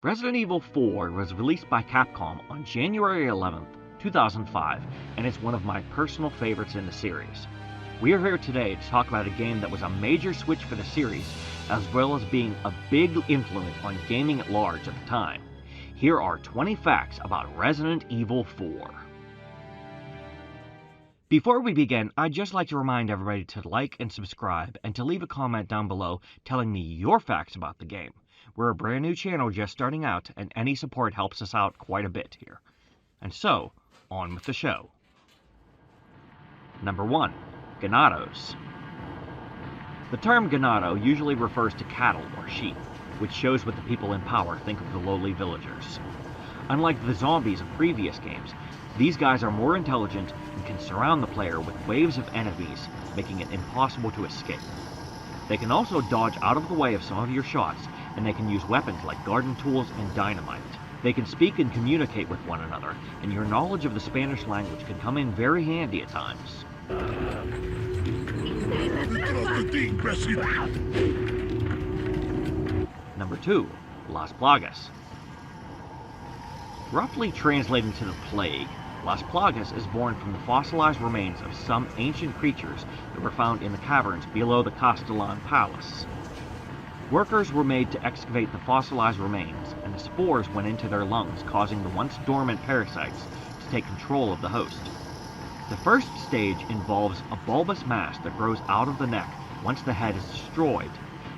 Resident Evil 4 was released by Capcom on January 11th, 2005, and it's one of my personal favorites in the series. We are here today to talk about a game that was a major switch for the series, as well as being a big influence on gaming at large at the time. Here are 20 facts about Resident Evil 4. Before we begin, I'd just like to remind everybody to like and subscribe, and to leave a comment down below telling me your facts about the game. We're a brand new channel just starting out, and any support helps us out quite a bit here. And so, on with the show. Number 1. Ganados. The term ganado usually refers to cattle or sheep, which shows what the people in power think of the lowly villagers. Unlike the zombies of previous games, these guys are more intelligent and can surround the player with waves of enemies, making it impossible to escape. They can also dodge out of the way of some of your shots, and they can use weapons like garden tools and dynamite. They can speak and communicate with one another, and your knowledge of the Spanish language can come in very handy at times. Number 2. Las Plagas. Roughly translating to the plague, Las Plagas is born from the fossilized remains of some ancient creatures that were found in the caverns below the Castellan Palace. Workers were made to excavate the fossilized remains, and the spores went into their lungs, causing the once dormant parasites to take control of the host. The first stage involves a bulbous mass that grows out of the neck once the head is destroyed,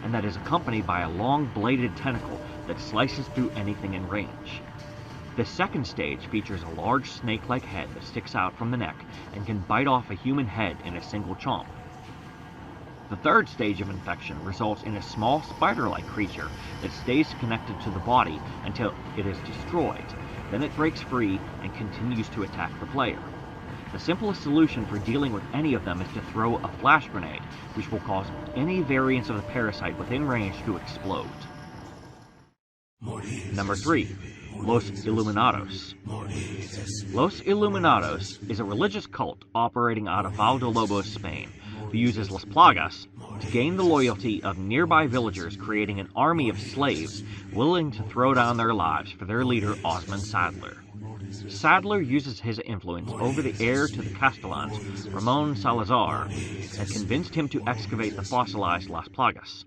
and that is accompanied by a long bladed tentacle that slices through anything in range. The second stage features a large snake-like head that sticks out from the neck and can bite off a human head in a single chomp. The third stage of infection results in a small spider-like creature that stays connected to the body until it is destroyed. Then it breaks free and continues to attack the player. The simplest solution for dealing with any of them is to throw a flash grenade, which will cause any variance of the parasite within range to explode. Number 3. Los Illuminados. Los Illuminados is a religious cult operating out of Valdolobos, Spain, who uses Las Plagas to gain the loyalty of nearby villagers, creating an army of slaves willing to throw down their lives for their leader Osmond Sadler. Sadler uses his influence over the heir to the Castellans, Ramon Salazar, and convinced him to excavate the fossilized Las Plagas.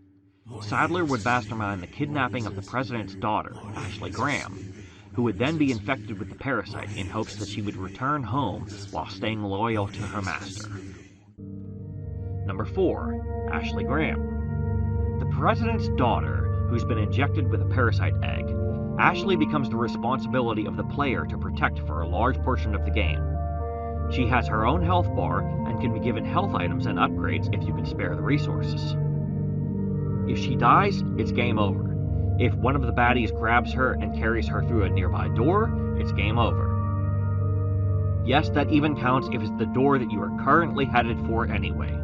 Sadler would mastermind the kidnapping of the president's daughter, Ashley Graham, who would then be infected with the parasite in hopes that she would return home while staying loyal to her master. Number 4. Ashley Graham. The president's daughter, who's been injected with a parasite egg, Ashley becomes the responsibility of the player to protect for a large portion of the game. She has her own health bar and can be given health items and upgrades if you can spare the resources. If she dies, it's game over. If one of the baddies grabs her and carries her through a nearby door, it's game over. Yes, that even counts if it's the door that you are currently headed for anyway. I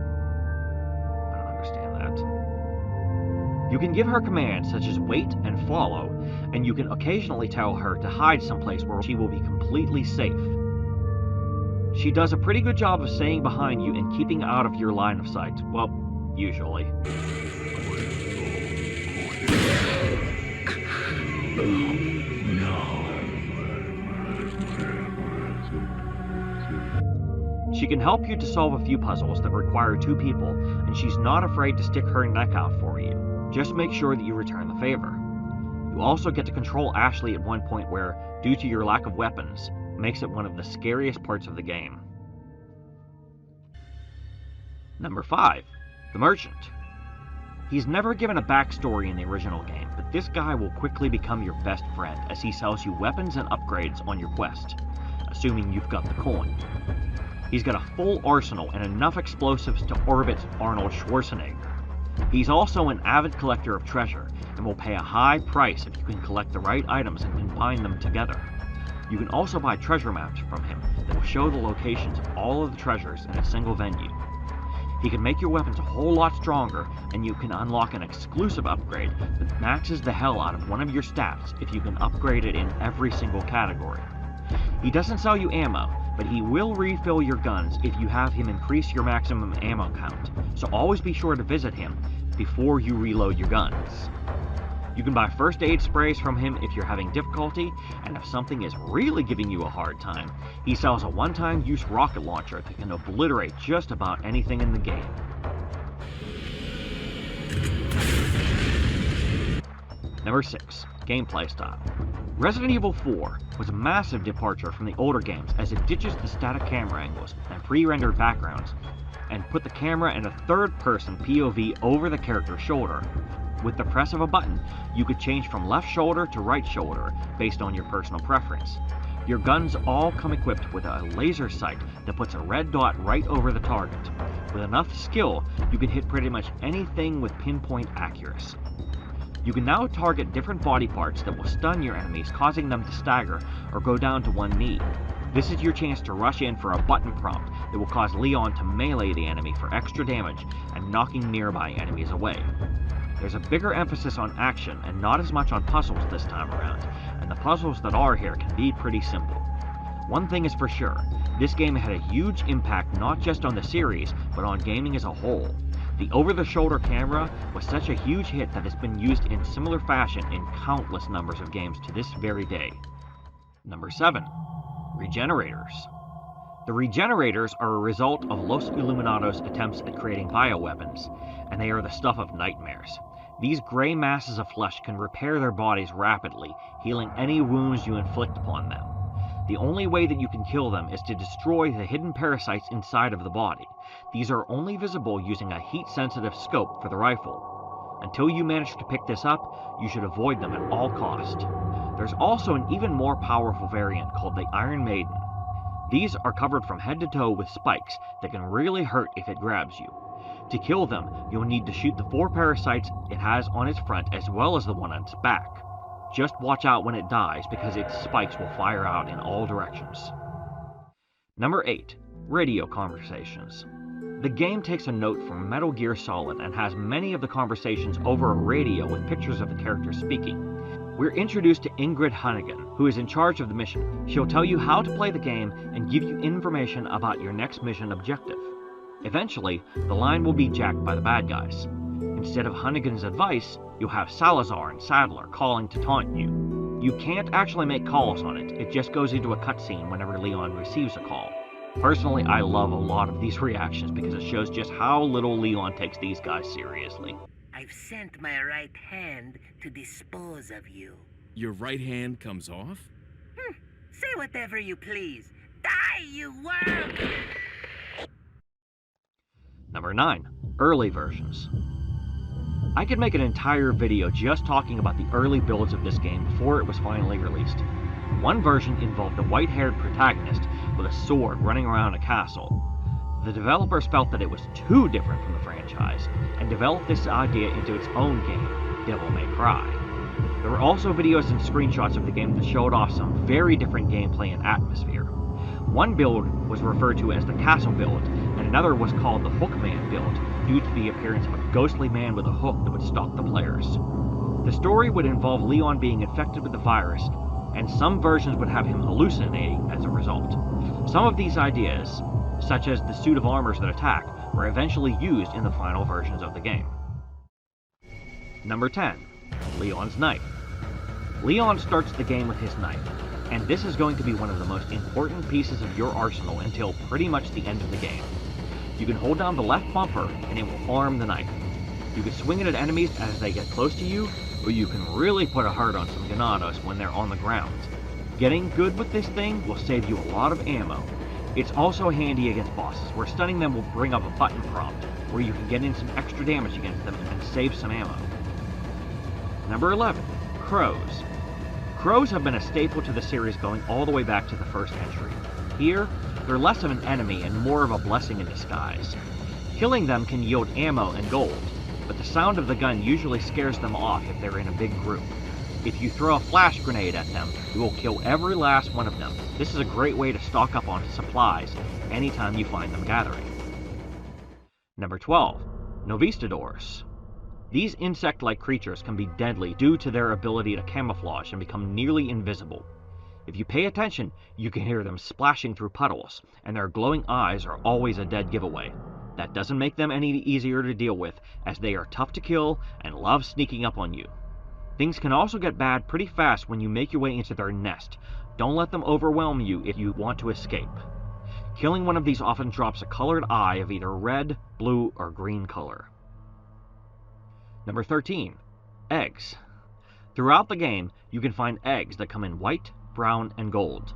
don't understand that. You can give her commands such as wait and follow, and you can occasionally tell her to hide someplace where she will be completely safe. She does a pretty good job of staying behind you and keeping out of your line of sight. Well, usually. She can help you to solve a few puzzles that require 2 people, and she's not afraid to stick her neck out for you. Just make sure that you return the favor. You also get to control Ashley at one point where, due to your lack of weapons, makes it one of the scariest parts of the game. Number 5. The Merchant. He's never given a backstory in the original game, but this guy will quickly become your best friend as he sells you weapons and upgrades on your quest, assuming you've got the coin. He's got a full arsenal and enough explosives to orbit Arnold Schwarzenegger. He's also an avid collector of treasure, and will pay a high price if you can collect the right items and combine them together. You can also buy treasure maps from him that will show the locations of all of the treasures in a single venue. He can make your weapons a whole lot stronger, and you can unlock an exclusive upgrade that maxes the hell out of one of your stats if you can upgrade it in every single category. He doesn't sell you ammo, but he will refill your guns if you have him increase your maximum ammo count, so always be sure to visit him before you reload your guns. You can buy first aid sprays from him if you're having difficulty, and if something is really giving you a hard time, he sells a one-time use rocket launcher that can obliterate just about anything in the game. Number 6. Gameplay style. Resident Evil 4 was a massive departure from the older games as it ditches the static camera angles and pre-rendered backgrounds and put the camera in a third-person POV over the character's shoulder. With the press of a button, you could change from left shoulder to right shoulder based on your personal preference. Your guns all come equipped with a laser sight that puts a red dot right over the target. With enough skill, you can hit pretty much anything with pinpoint accuracy. You can now target different body parts that will stun your enemies, causing them to stagger or go down to one knee. This is your chance to rush in for a button prompt that will cause Leon to melee the enemy for extra damage and knocking nearby enemies away. There's a bigger emphasis on action and not as much on puzzles this time around, and the puzzles that are here can be pretty simple. One thing is for sure, this game had a huge impact not just on the series, but on gaming as a whole. The over-the-shoulder camera was such a huge hit that it's been used in similar fashion in countless numbers of games to this very day. Number 7. Regenerators. The Regenerators are a result of Los Illuminados' attempts at creating bioweapons, and they are the stuff of nightmares. These gray masses of flesh can repair their bodies rapidly, healing any wounds you inflict upon them. The only way that you can kill them is to destroy the hidden parasites inside of the body. These are only visible using a heat-sensitive scope for the rifle. Until you manage to pick this up, you should avoid them at all cost. There's also an even more powerful variant called the Iron Maiden. These are covered from head to toe with spikes that can really hurt if it grabs you. To kill them, you'll need to shoot the 4 parasites it has on its front as well as the one on its back. Just watch out when it dies because its spikes will fire out in all directions. Number 8. Radio conversations. The game takes a note from Metal Gear Solid and has many of the conversations over a radio with pictures of the characters speaking. We're introduced to Ingrid Hunnigan, who is in charge of the mission. She'll tell you how to play the game and give you information about your next mission objective. Eventually, the line will be jacked by the bad guys. Instead of Hunnigan's advice, you'll have Salazar and Sadler calling to taunt you. You can't actually make calls on it, it just goes into a cutscene whenever Leon receives a call. Personally, I love a lot of these reactions because it shows just how little Leon takes these guys seriously. I've sent my right hand to dispose of you. Your right hand comes off? Say whatever you please. Die, you worm! Number 9. Early versions. I could make an entire video just talking about the early builds of this game before it was finally released. One version involved a white-haired protagonist with a sword running around a castle. The developers felt that it was too different from the franchise, and developed this idea into its own game, Devil May Cry. There were also videos and screenshots of the game that showed off some very different gameplay and atmosphere. One build was referred to as the Castle build, and another was called the Hookman build, due to the appearance of a ghostly man with a hook that would stalk the players. The story would involve Leon being infected with the virus, and some versions would have him hallucinating as a result. Some of these ideas, such as the suit of armors that attack, were eventually used in the final versions of the game. Number 10. Leon's Knife. Leon starts the game with his knife, and this is going to be one of the most important pieces of your arsenal until pretty much the end of the game. You can hold down the left bumper and it will arm the knife. You can swing it at enemies as they get close to you, or you can really put a hurt on some Ganados when they're on the ground. Getting good with this thing will save you a lot of ammo. It's also handy against bosses, where stunning them will bring up a button prompt, where you can get in some extra damage against them and save some ammo. Number 11. Crows. Crows have been a staple to the series going all the way back to the first entry. Here, they're less of an enemy and more of a blessing in disguise. Killing them can yield ammo and gold, but the sound of the gun usually scares them off if they're in a big group. If you throw a flash grenade at them, you will kill every last one of them. This is a great way to stock up on supplies anytime you find them gathering. Number 12. Novistadors. These insect-like creatures can be deadly due to their ability to camouflage and become nearly invisible. If you pay attention, you can hear them splashing through puddles, and their glowing eyes are always a dead giveaway. That doesn't make them any easier to deal with, as they are tough to kill and love sneaking up on you. Things can also get bad pretty fast when you make your way into their nest. Don't let them overwhelm you if you want to escape. Killing one of these often drops a colored eye of either red, blue, or green color. Number 13. Eggs. Throughout the game, you can find eggs that come in white, brown, and gold.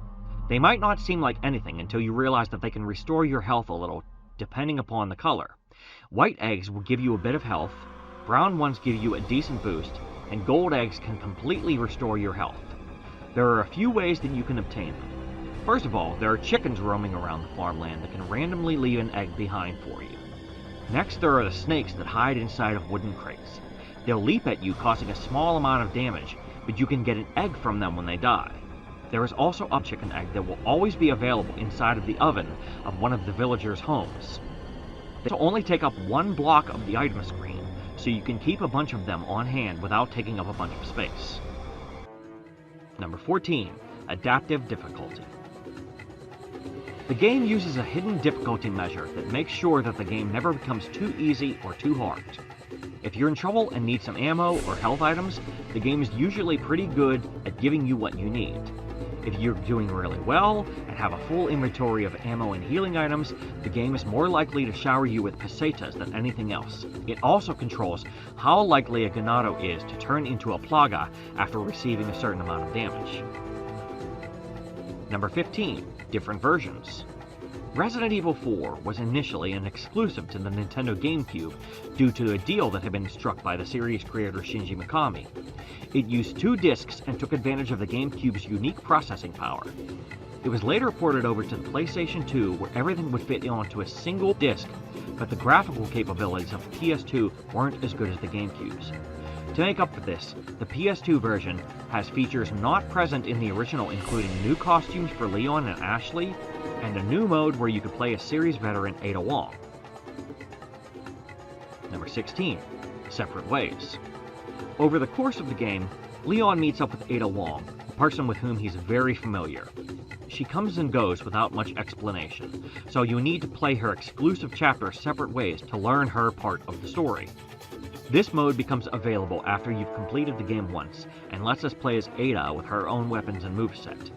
They might not seem like anything until you realize that they can restore your health a little, depending upon the color. White eggs will give you a bit of health, brown ones give you a decent boost, and gold eggs can completely restore your health. There are a few ways that you can obtain them. First of all, there are chickens roaming around the farmland that can randomly leave an egg behind for you. Next, there are the snakes that hide inside of wooden crates. They'll leap at you, causing a small amount of damage, but you can get an egg from them when they die. There is also a chicken egg that will always be available inside of the oven of one of the villagers' homes. They will only take up one block of the item screen, so you can keep a bunch of them on hand without taking up a bunch of space. Number 14. Adaptive difficulty. The game uses a hidden difficulty measure that makes sure that the game never becomes too easy or too hard. If you're in trouble and need some ammo or health items, the game is usually pretty good at giving you what you need. If you're doing really well and have a full inventory of ammo and healing items, the game is more likely to shower you with pesetas than anything else. It also controls how likely a Ganado is to turn into a Plaga after receiving a certain amount of damage. Number 15. Different versions. Resident Evil 4 was initially an exclusive to the Nintendo GameCube due to a deal that had been struck by the series creator Shinji Mikami. It used 2 discs and took advantage of the GameCube's unique processing power. It was later ported over to the PlayStation 2 where everything would fit onto a single disc, but the graphical capabilities of the PS2 weren't as good as the GameCube's. To make up for this, the PS2 version has features not present in the original, including new costumes for Leon and Ashley, and a new mode where you could play a series veteran Ada Wong. Number 16. Separate Ways. Over the course of the game, Leon meets up with Ada Wong, a person with whom he's very familiar. She comes and goes without much explanation, so you need to play her exclusive chapter separate ways to learn her part of the story. This mode becomes available after you've completed the game once, and lets us play as Ada with her own weapons and moveset.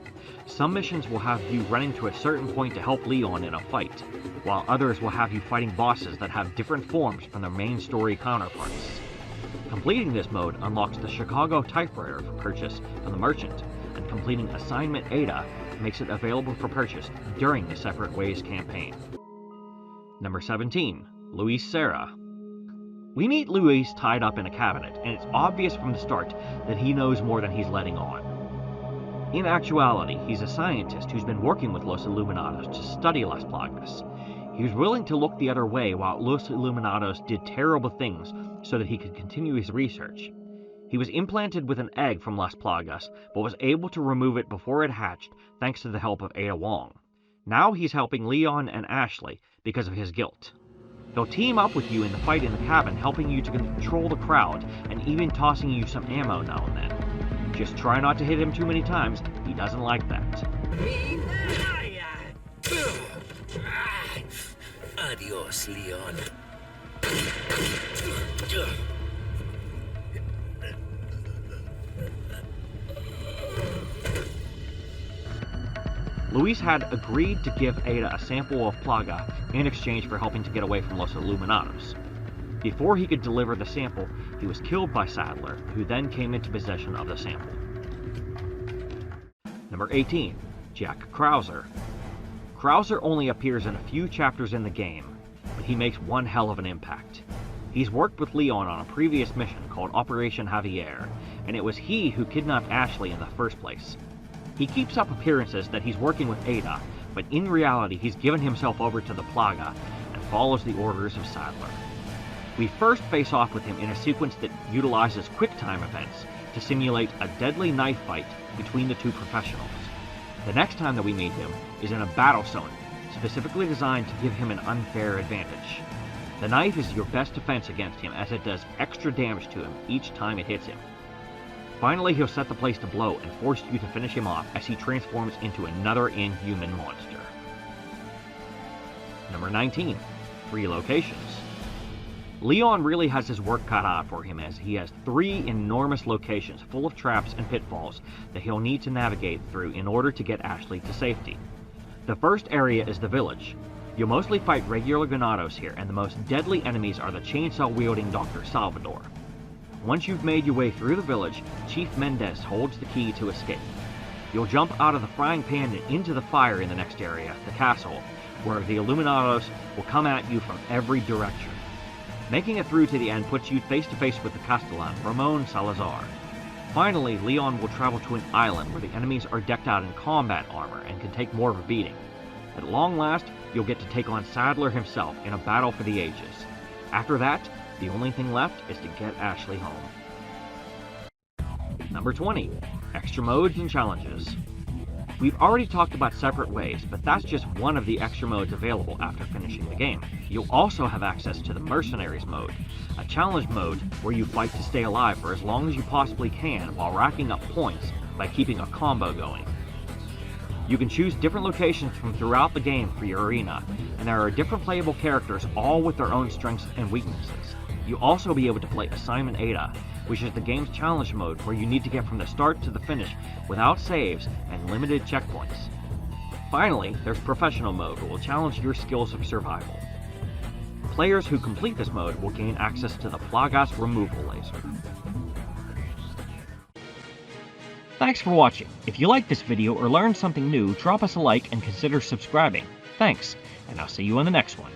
Some missions will have you running to a certain point to help Leon in a fight, while others will have you fighting bosses that have different forms from their main story counterparts. Completing this mode unlocks the Chicago typewriter for purchase from the merchant, and completing Assignment Ada makes it available for purchase during the Separate Ways campaign. Number 17. Luis Serra. We meet Luis tied up in a cabinet, and it's obvious from the start that he knows more than he's letting on. In actuality, he's a scientist who's been working with Los Illuminados to study Las Plagas. He was willing to look the other way while Los Illuminados did terrible things so that he could continue his research. He was implanted with an egg from Las Plagas, but was able to remove it before it hatched thanks to the help of Ada Wong. Now he's helping Leon and Ashley because of his guilt. He'll team up with you in the fight in the cabin, helping you to control the crowd, and even tossing you some ammo now and then. Just try not to hit him too many times, he doesn't like that. Adios, Leon. Luis had agreed to give Ada a sample of Plaga in exchange for helping to get away from Los Illuminados. Before he could deliver the sample, he was killed by Sadler, who then came into possession of the sample. Number 18. Jack Krauser. Krauser only appears in a few chapters in the game, but he makes one hell of an impact. He's worked with Leon on a previous mission called Operation Javier, and it was he who kidnapped Ashley in the first place. He keeps up appearances that he's working with Ada, but in reality he's given himself over to the Plaga and follows the orders of Sadler. We first face off with him in a sequence that utilizes quick-time events to simulate a deadly knife fight between the two professionals. The next time that we meet him is in a battle zone, specifically designed to give him an unfair advantage. The knife is your best defense against him, as it does extra damage to him each time it hits him. Finally, he'll set the place to blow and force you to finish him off as he transforms into another inhuman monster. Number 19. 3 locations. Leon really has his work cut out for him, as he has 3 enormous locations full of traps and pitfalls that he'll need to navigate through in order to get Ashley to safety. The first area is the village. You'll mostly fight regular Ganados here, and the most deadly enemies are the chainsaw-wielding Dr. Salvador. Once you've made your way through the village, Chief Mendez holds the key to escape. You'll jump out of the frying pan and into the fire in the next area, the castle, where the Illuminados will come at you from every direction. Making it through to the end puts you face to face with the Castellan, Ramon Salazar. Finally, Leon will travel to an island where the enemies are decked out in combat armor and can take more of a beating. At long last, you'll get to take on Sadler himself in a battle for the ages. After that, the only thing left is to get Ashley home. Number 20. Extra modes and challenges. We've already talked about separate ways, but that's just one of the extra modes available after finishing the game. You'll also have access to the Mercenaries mode, a challenge mode where you fight to stay alive for as long as you possibly can while racking up points by keeping a combo going. You can choose different locations from throughout the game for your arena, and there are different playable characters, all with their own strengths and weaknesses. You'll also be able to play Assignment Ada, which is the game's challenge mode where you need to get from the start to the finish without saves and limited checkpoints. Finally, there's Professional mode, which will challenge your skills of survival. Players who complete this mode will gain access to the Plagas removal laser. Thanks for watching. If you liked this video or learned something new, drop us a like and consider subscribing. Thanks, and I'll see you in the next one.